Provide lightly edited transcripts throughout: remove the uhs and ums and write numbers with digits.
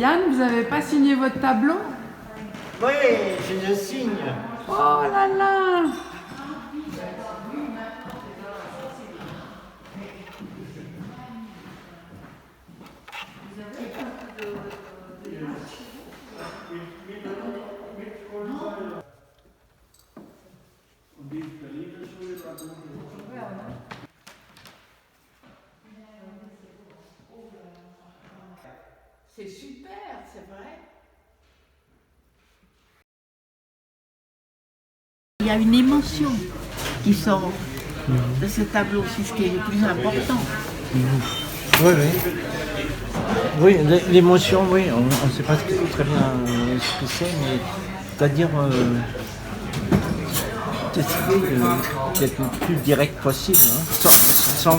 Yann, vous n'avez pas signé votre tableau? Oui, je le signe. Oh là là! C'est super, c'est vrai. Il y a une émotion qui sort de ce tableau, c'est ce qui est le plus important. Oui, oui. Oui, l'émotion, oui, on ne sait pas très bien ce que c'est, mais c'est-à-dire essayer d'être le plus direct possible, hein, sans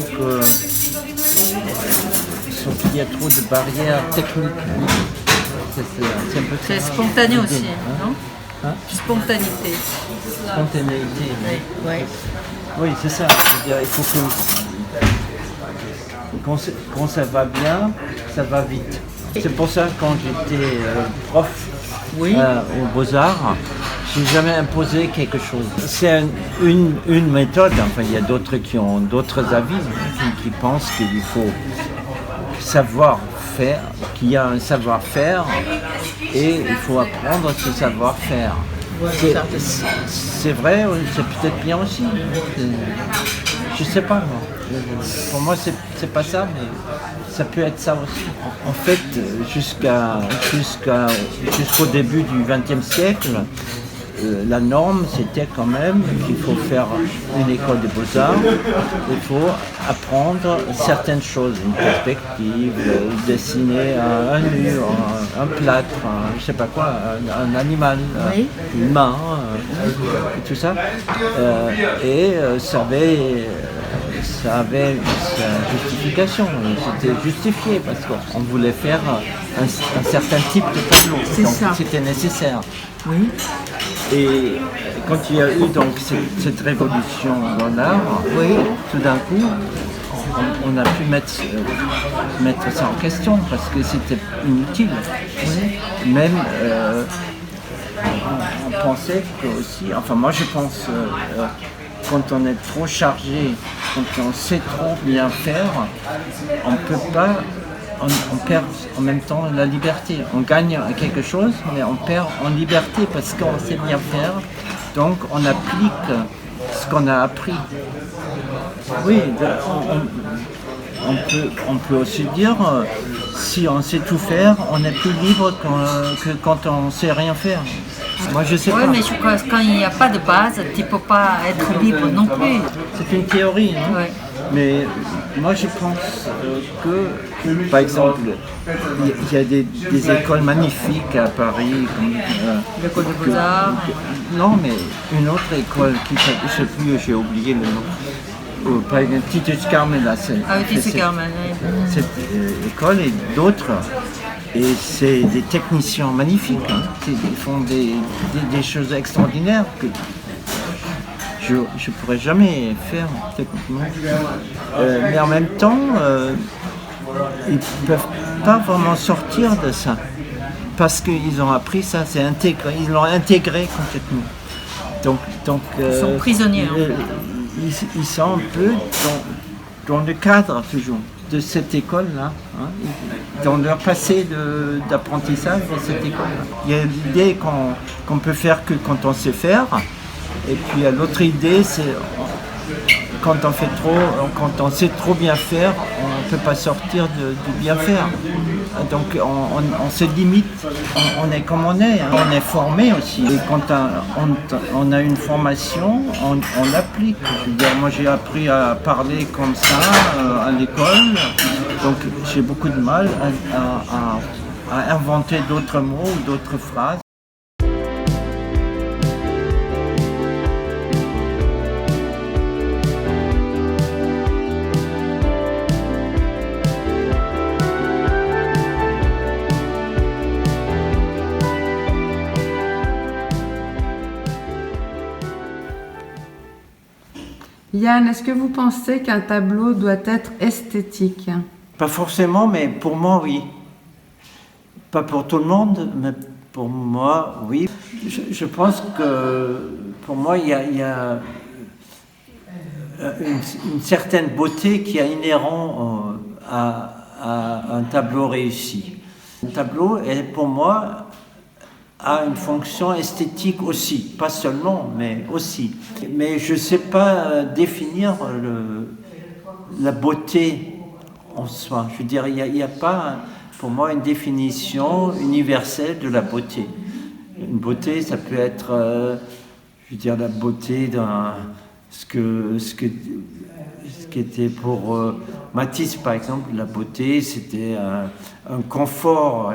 qu'il y ait trop de barrières techniques. C'est spontané aussi, hein. non? Hein? Spontanéité. Spontanéité. Oui, oui. Oui, c'est ça. C'est-à-dire, il faut que quand ça va bien, ça va vite. C'est pour ça que quand j'étais prof aux Beaux-Arts, j'ai jamais imposé quelque chose. C'est une méthode, enfin il y a d'autres qui ont d'autres avis, qui pensent qu'il faut savoir faire, qu'il y a un savoir-faire et il faut apprendre ce savoir-faire. C'est vrai, c'est peut-être bien aussi. Je sais pas moi. Pour moi c'est pas ça, mais ça peut être ça aussi. En fait, jusqu'au début du XXe siècle, la norme c'était quand même qu'il faut faire une école des beaux-arts, il faut apprendre certaines choses, une perspective, dessiner un mur, un plâtre, je sais pas quoi, un animal, une main, tout ça. Ça avait sa justification, c'était justifié parce qu'on voulait faire un certain type de tableau, donc c'était nécessaire. Oui. Et quand il y a eu donc cette révolution dans l'art, tout d'un coup, on a pu mettre ça en question parce que c'était inutile. Même on pensait que aussi, enfin moi je pense, quand on est trop chargé, quand on sait trop bien faire, on ne peut pas. On perd en même temps la liberté. On gagne quelque chose, mais on perd en liberté parce qu'on sait bien faire. Donc on applique ce qu'on a appris. Oui, on peut aussi dire, si on sait tout faire, on est plus libre que quand on ne sait rien faire. Moi je sais pas. Oui, mais je crois que quand il n'y a pas de base, tu ne peux pas être libre non plus. C'est une théorie, hein. Ouais. Mais moi je pense que, par exemple, il y a des écoles magnifiques à Paris. L'école des Beaux-Arts. Non, mais une autre école, je ne sais plus, j'ai oublié le nom. Par exemple, Titus Carmen, là. Titus Carmen, oui. Cette école et d'autres. Et c'est des techniciens magnifiques. Hein. Ils font des choses extraordinaires que je ne pourrais jamais faire techniquement. Mais en même temps, ils ne peuvent pas vraiment sortir de ça. Parce qu'ils ont appris ça, ils l'ont intégré complètement. Donc, ils sont prisonniers. Ils sont un peu dans le cadre toujours de cette école-là, hein, dans leur passé d'apprentissage de cette école-là. Il y a l'idée qu'on peut faire que quand on sait faire, et puis l'autre idée, c'est quand on sait trop bien faire, on ne peut pas sortir de bien faire. Donc on se limite, on est comme on est, hein. On est formé aussi. Et quand on a une formation, on l'applique. Je veux dire, moi j'ai appris à parler comme ça à l'école, donc j'ai beaucoup de mal à inventer d'autres mots ou d'autres phrases. Yann, est-ce que vous pensez qu'un tableau doit être esthétique? Pas forcément, mais pour moi, oui. Pas pour tout le monde, mais pour moi, oui. Je pense que pour moi, il y a une certaine beauté qui est inhérente à un tableau réussi. Un tableau, pour moi, a une fonction esthétique aussi, pas seulement, mais aussi. Mais je ne sais pas définir la beauté en soi. Je veux dire, il n'y a pas, pour moi, une définition universelle de la beauté. Une beauté, ça peut être, je veux dire, la beauté d'un... Ce qui était pour Matisse, par exemple, la beauté, c'était un confort,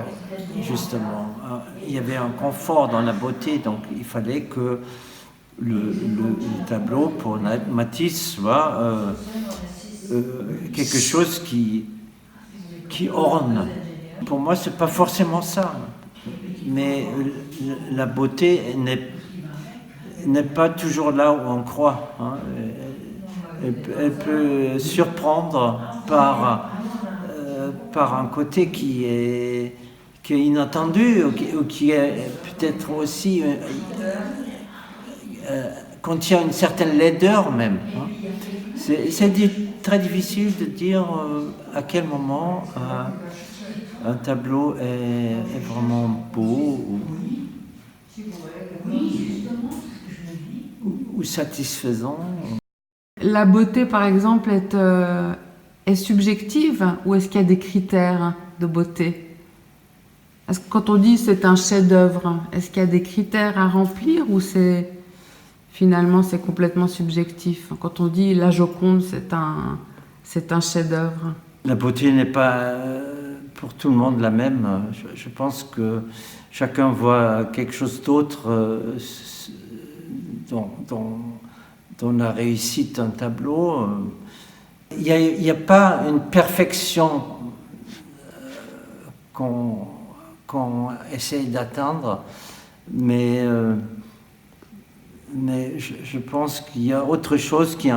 justement. Il y avait un confort dans la beauté, donc il fallait que le tableau, pour Matisse, soit quelque chose qui orne. Pour moi, c'est pas forcément ça, mais la beauté n'est pas toujours là où on croit. Hein. Elle peut surprendre par un côté qui est inattendu ou qui est peut-être aussi contient une certaine laideur même. Hein. C'est très difficile de dire à quel moment un tableau est vraiment beau ou satisfaisant. La beauté, par exemple, est subjective ou est-ce qu'il y a des critères de beauté? Est-ce que quand on dit c'est un chef-d'œuvre, est-ce qu'il y a des critères à remplir ou finalement c'est complètement subjectif? Quand on dit la Joconde, c'est un chef-d'œuvre. La beauté n'est pas pour tout le monde la même. Je pense que chacun voit quelque chose d'autre dans la réussite d'un tableau. Il n'y a pas une perfection qu'on essaye d'atteindre, mais je pense qu'il y a autre chose qui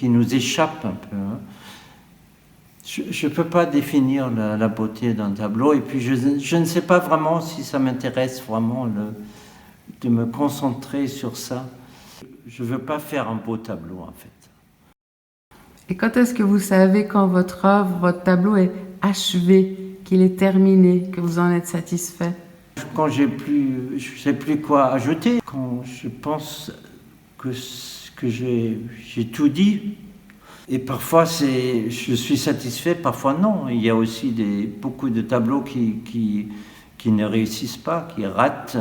nous échappe un peu. Hein. Je ne peux pas définir la beauté d'un tableau, et puis je ne sais pas vraiment si ça m'intéresse vraiment de me concentrer sur ça. Je ne veux pas faire un beau tableau, en fait. Et quand est-ce que vous savez quand votre œuvre, votre tableau est achevé, qu'il est terminé, que vous en êtes satisfait? Quand je ne sais plus quoi ajouter, quand je pense que j'ai tout dit, et parfois je suis satisfait, parfois non. Il y a aussi beaucoup de tableaux qui ne réussissent pas, qui ratent,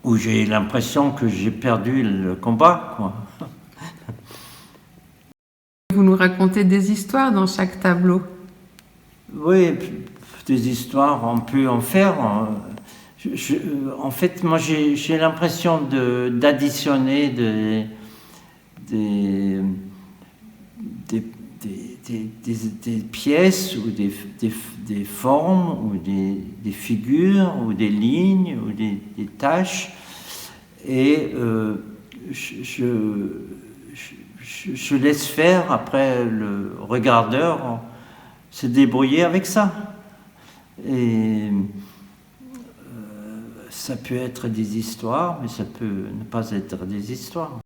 où j'ai l'impression que j'ai perdu le combat, quoi. Vous nous racontez des histoires dans chaque tableau. Oui, des histoires, on peut en faire. En fait, moi, j'ai l'impression d'additionner des pièces ou des formes ou des figures ou des lignes ou des tâches, et je laisse faire après le regardeur se débrouiller avec ça. Et ça peut être des histoires, mais ça peut ne pas être des histoires.